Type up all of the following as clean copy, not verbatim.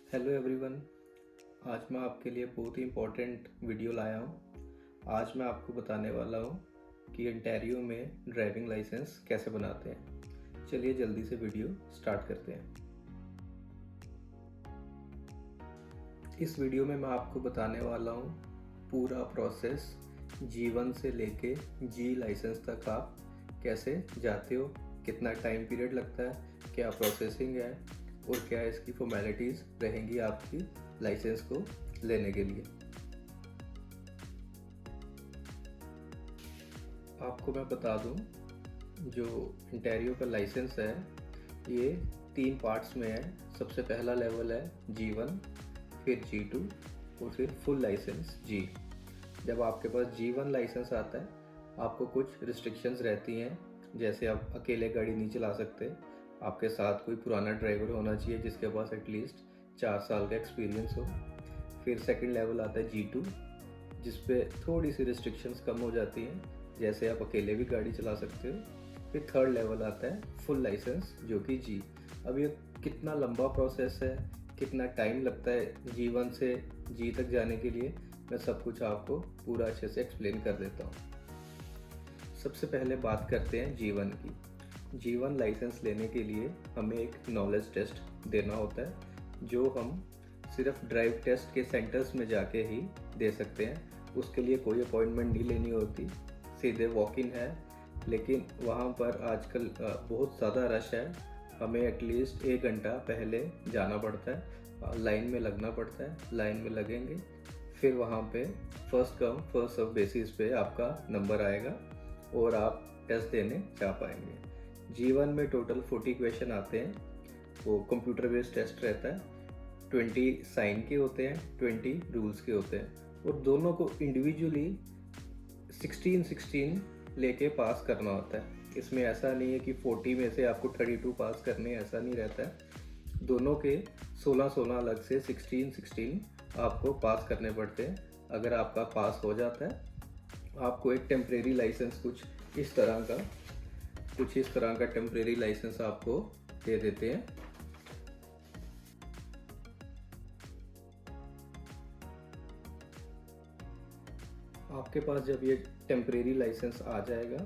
Hello everyone. आज मैं आपके लिए बहुत ही इम्पोर्टेंट वीडियो लाया हूँ। आज मैं आपको बताने वाला हूँ कि ओंटारियो में ड्राइविंग लाइसेंस कैसे बनाते हैं। चलिए जल्दी से वीडियो स्टार्ट करते हैं। इस वीडियो में मैं आपको बताने वाला हूँ पूरा प्रोसेस G1 से लेके G लाइसेंस तक आप कैसे जाते हो, कितना टाइम पीरियड लगता है, क्या प्रोसेसिंग है और क्या इसकी फॉर्मेलिटीज़ रहेंगी आपकी लाइसेंस को लेने के लिए। आपको मैं बता दूं, जो ओंटारियो का लाइसेंस है ये 3 पार्ट्स में है। सबसे पहला लेवल है G1, फिर G2 और फिर फुल लाइसेंस G। जब आपके पास G1 लाइसेंस आता है आपको कुछ रिस्ट्रिक्शंस रहती हैं, जैसे आप अकेले गाड़ी नहीं चला सकते, आपके साथ कोई पुराना ड्राइवर होना चाहिए जिसके पास एटलीस्ट 4 साल का एक्सपीरियंस हो। फिर सेकंड लेवल आता है G2 जिस पे थोड़ी सी रिस्ट्रिक्शंस कम हो जाती हैं, जैसे आप अकेले भी गाड़ी चला सकते हो। फिर थर्ड लेवल आता है फुल लाइसेंस जो कि G। अब ये कितना लंबा प्रोसेस है, कितना टाइम लगता है G1 से G तक जाने के लिए, मैं सब कुछ आपको पूरा अच्छे से एक्सप्लेन कर देता हूँ। सबसे पहले बात करते हैं G1 की। G1 लाइसेंस लेने के लिए हमें एक नॉलेज टेस्ट देना होता है, जो हम सिर्फ ड्राइव टेस्ट के सेंटर्स में जाके ही दे सकते हैं। उसके लिए कोई अपॉइंटमेंट नहीं लेनी होती, सीधे वॉक इन है। लेकिन वहाँ पर आजकल बहुत ज़्यादा रश है, हमें एटलीस्ट 1 घंटा पहले जाना पड़ता है, लाइन में लगना पड़ता है। लाइन में लगेंगे, फिर वहाँ पे first come first serve basis पे आपका नंबर आएगा और आप टेस्ट देने जा पाएंगे। G1 में टोटल 40 क्वेश्चन आते हैं। वो कंप्यूटर बेस्ड टेस्ट रहता है। 20 साइन के होते हैं, 20 रूल्स के होते हैं और दोनों को इंडिविजुअली 16 लेके पास करना होता है। इसमें ऐसा नहीं है कि 40 में से आपको 32 पास करने, ऐसा नहीं रहता है। दोनों के 16 अलग से 16 आपको पास करने पड़ते हैं। अगर आपका पास हो जाता है आपको एक टेम्परेरी लाइसेंस कुछ इस तरह का टेम्परेरी लाइसेंस आपको दे देते हैं। आपके पास जब ये टेम्परेरी लाइसेंस आ जाएगा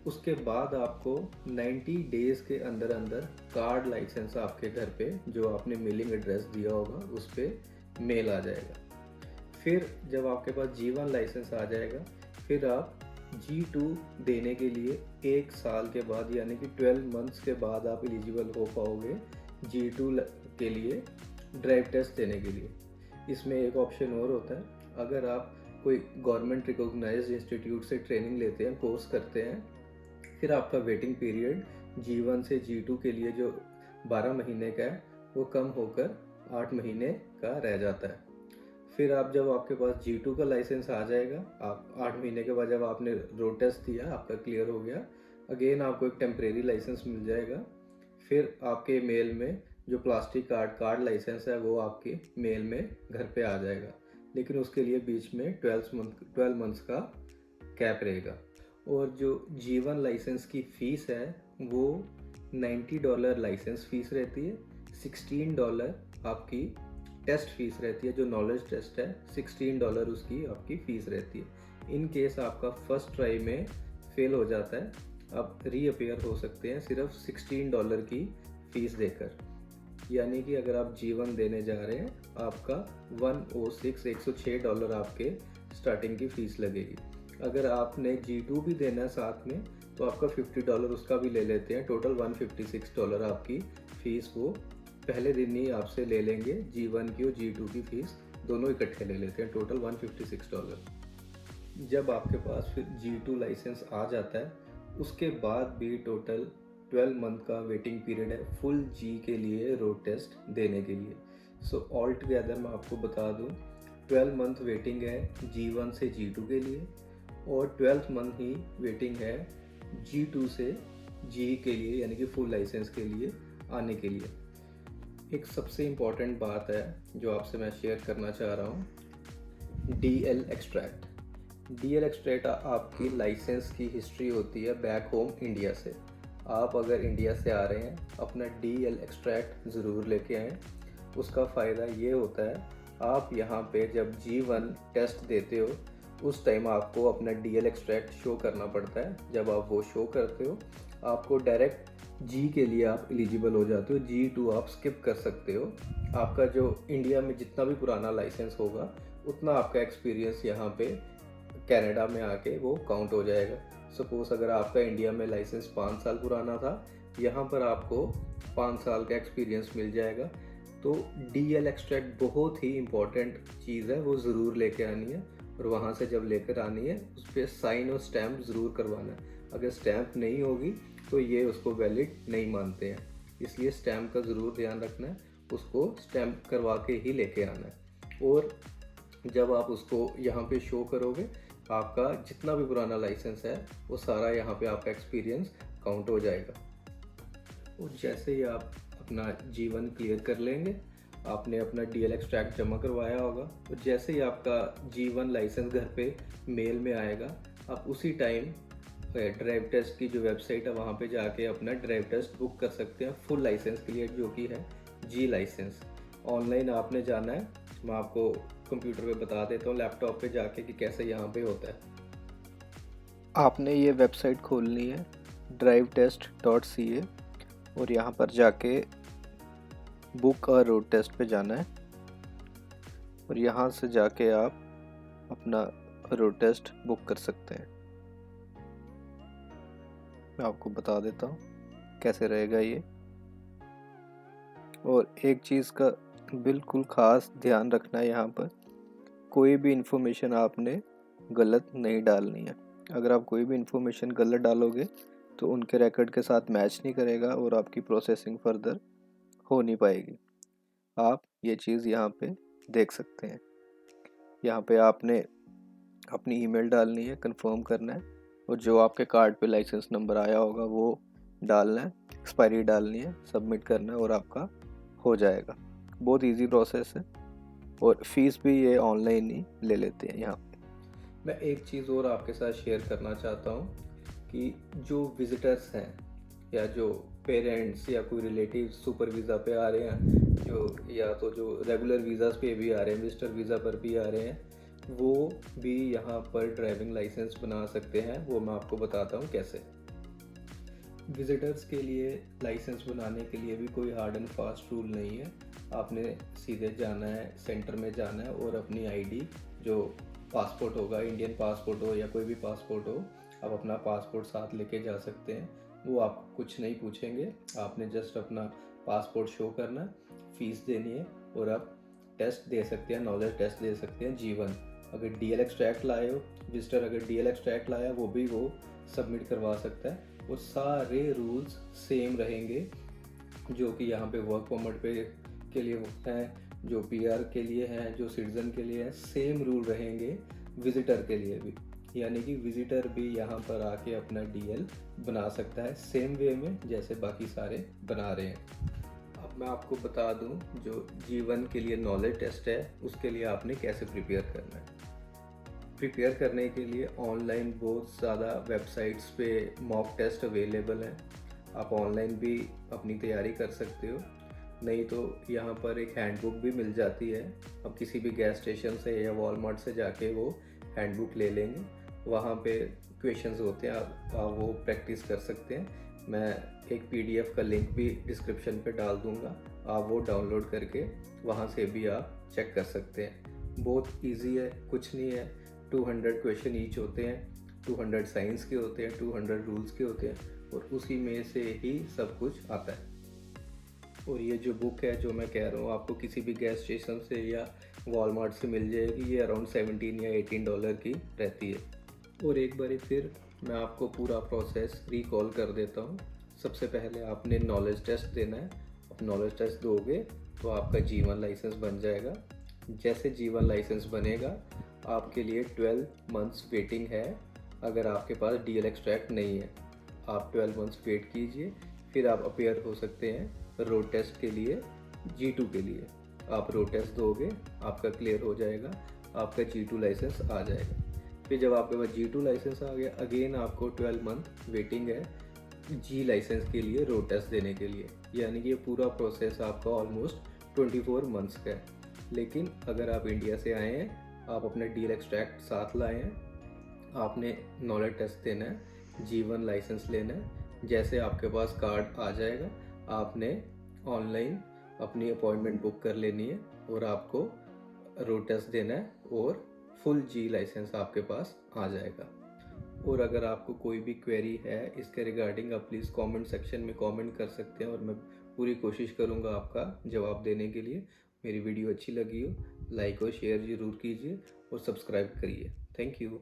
उसके बाद आपको 90 डेज के अंदर अंदर कार्ड लाइसेंस आपके घर पे, जो आपने मेलिंग एड्रेस दिया होगा, उस पर मेल आ जाएगा। फिर जब आपके पास G1 लाइसेंस आ जाएगा फिर आप G2 देने के लिए 1 साल के बाद यानी कि 12 मंथ्स के बाद आप एलिजिबल हो पाओगे G2 के लिए ड्राइव टेस्ट देने के लिए। इसमें एक ऑप्शन और होता है, अगर आप कोई गवर्नमेंट रिकॉग्नाइज्ड इंस्टीट्यूट से ट्रेनिंग लेते हैं, कोर्स करते हैं, फिर आपका वेटिंग पीरियड G1 से G2 के लिए जो 12 महीने का है वो कम होकर 8 महीने का रह जाता है। फिर आप जब आपके पास G2 का लाइसेंस आ जाएगा, आप 8 महीने के बाद जब आपने रोड टेस्ट दिया, आपका क्लियर हो गया, अगेन आपको एक टेम्परेरी लाइसेंस मिल जाएगा। फिर आपके मेल में जो प्लास्टिक कार्ड लाइसेंस है वो आपके मेल में घर पे आ जाएगा। लेकिन उसके लिए बीच में 12 मंथ्स का कैप रहेगा। और जो G1 लाइसेंस की फ़ीस है वो $90 लाइसेंस फ़ीस रहती है। $16 आपकी टेस्ट फीस रहती है, जो नॉलेज टेस्ट है $16 उसकी आपकी फ़ीस रहती है। इन केस आपका फर्स्ट ट्राई में फेल हो जाता है, आप रीअपेयर हो सकते हैं सिर्फ $16 की फ़ीस देकर। यानी कि अगर आप G1 देने जा रहे हैं आपका $106 आपके स्टार्टिंग की फ़ीस लगेगी। अगर आपने G2 भी देना है साथ में तो आपका $50 उसका भी ले लेते हैं। टोटल $156 आपकी फ़ीस वो पहले दिन ही आपसे ले लेंगे। G1 की और G2 की फ़ीस दोनों इकट्ठे ले लेते हैं, टोटल $156। जब आपके पास फिर G2 लाइसेंस आ जाता है उसके बाद भी टोटल 12 मंथ का वेटिंग पीरियड है फुल G के लिए रोड टेस्ट देने के लिए। सो ऑल टुगेदर मैं आपको बता दूं, 12 मंथ वेटिंग है G1 से G2 के लिए और 12th मंथ ही वेटिंग है G2 से G के लिए, यानी कि फुल लाइसेंस के लिए आने के लिए। एक सबसे इम्पॉर्टेंट बात है जो आपसे मैं शेयर करना चाह रहा हूँ, DL एक्सट्रैक्ट। DL एक्सट्रैक्ट आपकी लाइसेंस की हिस्ट्री होती है बैक होम इंडिया से। आप अगर इंडिया से आ रहे हैं अपना DL एक्सट्रैक्ट ज़रूर लेके आएँ। उसका फ़ायदा ये होता है, आप यहाँ पे जब G1 टेस्ट देते हो उस टाइम आपको अपना DL एक्सट्रैक्ट शो करना पड़ता है। जब आप वो शो करते हो आपको डायरेक्ट जी के लिए आप एलिजिबल हो जाते हो, G2 आप स्किप कर सकते हो। आपका जो इंडिया में जितना भी पुराना लाइसेंस होगा उतना आपका एक्सपीरियंस यहाँ पे कनाडा में आके वो काउंट हो जाएगा। सपोज़ अगर आपका इंडिया में लाइसेंस 5 साल पुराना था, यहाँ पर आपको 5 साल का एक्सपीरियंस मिल जाएगा। तो DL एक्सट्रैक्ट बहुत ही इम्पॉर्टेंट चीज़ है, वो ज़रूर लेके आनी है। और वहाँ से जब लेकर आनी है उस पर साइन और स्टैम्प ज़रूर करवाना है। अगर स्टैम्प नहीं होगी तो ये उसको वैलिड नहीं मानते हैं, इसलिए स्टैम्प का ज़रूर ध्यान रखना है, उसको स्टैम्प करवा के ही लेके आना है। और जब आप उसको यहाँ पे शो करोगे आपका जितना भी पुराना लाइसेंस है वो सारा यहाँ पे आपका एक्सपीरियंस काउंट हो जाएगा। और जैसे ही आप अपना G1 क्लियर कर लेंगे, आपने अपना DL एक्सट्रैक्ट जमा करवाया होगा, और जैसे ही आपका G1 लाइसेंस घर पे मेल में आएगा, आप उसी टाइम ड्राइव टेस्ट की जो वेबसाइट है वहाँ पे जाके अपना ड्राइव टेस्ट बुक कर सकते हैं फुल लाइसेंस के लिए, जो कि है G लाइसेंस। ऑनलाइन आपने जाना है, मैं आपको कंप्यूटर पे बता देता हूँ लैपटॉप पे जाके कि कैसे यहाँ पे होता है। आपने ये वेबसाइट खोलनी है drivetest.ca और यहाँ पर जाके बुक और रोड टेस्ट पे जाना है और यहाँ से जाके आप अपना रोड टेस्ट बुक कर सकते हैं। मैं आपको बता देता हूँ कैसे रहेगा ये। और एक चीज़ का बिल्कुल ख़ास ध्यान रखना है, यहाँ पर कोई भी इन्फॉर्मेशन आपने गलत नहीं डालनी है। अगर आप कोई भी इन्फॉर्मेशन गलत डालोगे तो उनके रिकॉर्ड के साथ मैच नहीं करेगा और आपकी प्रोसेसिंग फर्दर हो नहीं पाएगी। आप ये चीज़ यहाँ पे देख सकते हैं। यहाँ पे आपने अपनी ईमेल डालनी है, कंफर्म करना है, और जो आपके कार्ड पे लाइसेंस नंबर आया होगा वो डालना है, एक्सपायरी डालनी है, सबमिट करना है और आपका हो जाएगा। बहुत इजी प्रोसेस है और फीस भी ये ऑनलाइन ही ले लेते हैं यहाँ पे। मैं एक चीज़ और आपके साथ शेयर करना चाहता हूँ कि जो विजिटर्स हैं या जो पेरेंट्स या कोई रिलेटिव सुपर वीज़ा पे आ रहे हैं, जो या तो जो रेगुलर वीज़ास पे भी आ रहे हैं, विजिटर वीज़ा पर भी आ रहे हैं, वो भी यहाँ पर ड्राइविंग लाइसेंस बना सकते हैं। वो मैं आपको बताता हूँ कैसे। विजिटर्स के लिए लाइसेंस बनाने के लिए भी कोई हार्ड एंड फास्ट रूल नहीं है। आपने सीधे जाना है, सेंटर में जाना है और अपनी आईडी, जो पासपोर्ट होगा, इंडियन पासपोर्ट हो या कोई भी पासपोर्ट हो, आप अपना पासपोर्ट साथ लेके जा सकते हैं। वो आपको कुछ नहीं पूछेंगे, आपने जस्ट अपना पासपोर्ट शो करना, फीस देनी है और आप टेस्ट दे सकते हैं, नॉलेज टेस्ट दे सकते हैं G1। अगर DL एक्सट्रैक्ट लाए हो, विजिटर अगर DL एक्सट्रैक्ट लाया वो भी वो सबमिट करवा सकता है। और सारे रूल्स सेम रहेंगे जो कि यहाँ पे वर्क परमिट पे के लिए हैं, जो PR के लिए हैं, जो सिटीजन के लिए हैं, सेम रूल रहेंगे विजिटर के लिए भी। यानी कि विजिटर भी यहाँ पर आके अपना DL बना सकता है सेम वे में जैसे बाकी सारे बना रहे हैं। अब मैं आपको बता दूं जो G1 के लिए नॉलेज टेस्ट है उसके लिए आपने कैसे प्रिपेयर करना है। प्रिपेयर करने के लिए ऑनलाइन बहुत ज़्यादा वेबसाइट्स पे मॉक टेस्ट अवेलेबल हैं, आप ऑनलाइन भी अपनी तैयारी कर सकते हो। नहीं तो यहाँ पर एक हैंडबुक भी मिल जाती है, आप किसी भी गैस स्टेशन से या वॉलमार्ट से जाके वो हैंडबुक ले लेंगे, वहाँ पे क्वेश्चंस होते हैं, आप वो प्रैक्टिस कर सकते हैं। मैं एक PDF का लिंक भी डिस्क्रिप्शन पे डाल दूँगा, आप वो डाउनलोड करके वहाँ से भी आप चेक कर सकते हैं। बहुत इजी है, कुछ नहीं है। 200 क्वेश्चन ईच होते हैं, 200 साइंस के होते हैं, 200 रूल्स के होते हैं और उसी में से ही सब कुछ आता है। और ये जो बुक है जो मैं कह रहा हूँ आपको किसी भी गैस स्टेशन से या वॉलमार्ट से मिल जाएगी, ये अराउंड $17 या $18 की रहती है। और एक बार फिर मैं आपको पूरा प्रोसेस रिकॉल कर देता हूँ। सबसे पहले आपने नॉलेज टेस्ट देना है, आप नॉलेज टेस्ट दोगे तो आपका G1 लाइसेंस बन जाएगा। जैसे G1 लाइसेंस बनेगा आपके लिए 12 मंथ्स वेटिंग है। अगर आपके पास DL एक्सट्रैक्ट नहीं है, आप 12 मंथ्स वेट कीजिए, फिर आप अपेयर हो सकते हैं रोड टेस्ट के लिए, G2 के लिए। आप रोड टेस्ट दोगे, आपका क्लियर हो जाएगा, आपका G2 लाइसेंस आ जाएगा। फिर जब आपके पास G2 लाइसेंस आ गया, अगेन आपको 12 मंथ वेटिंग है G लाइसेंस के लिए, रोड टेस्ट देने के लिए। यानी कि ये पूरा प्रोसेस आपका ऑलमोस्ट 24 मंथ्स का है। लेकिन अगर आप इंडिया से आए हैं, आप अपने डील एक्सट्रैक्ट साथ लाए हैं, आपने नॉलेज टेस्ट देना है, G1 लाइसेंस लेना है, जैसे आपके पास कार्ड आ जाएगा आपने ऑनलाइन अपनी अपॉइंटमेंट बुक कर लेनी है और आपको रोड टेस्ट देना है और फुल G लाइसेंस आपके पास आ जाएगा। और अगर आपको कोई भी क्वेरी है इसके रिगार्डिंग, आप प्लीज़ कमेंट सेक्शन में कमेंट कर सकते हैं और मैं पूरी कोशिश करूंगा आपका जवाब देने के लिए। मेरी वीडियो अच्छी लगी हो लाइक और शेयर ज़रूर कीजिए और सब्सक्राइब करिए। Thank you.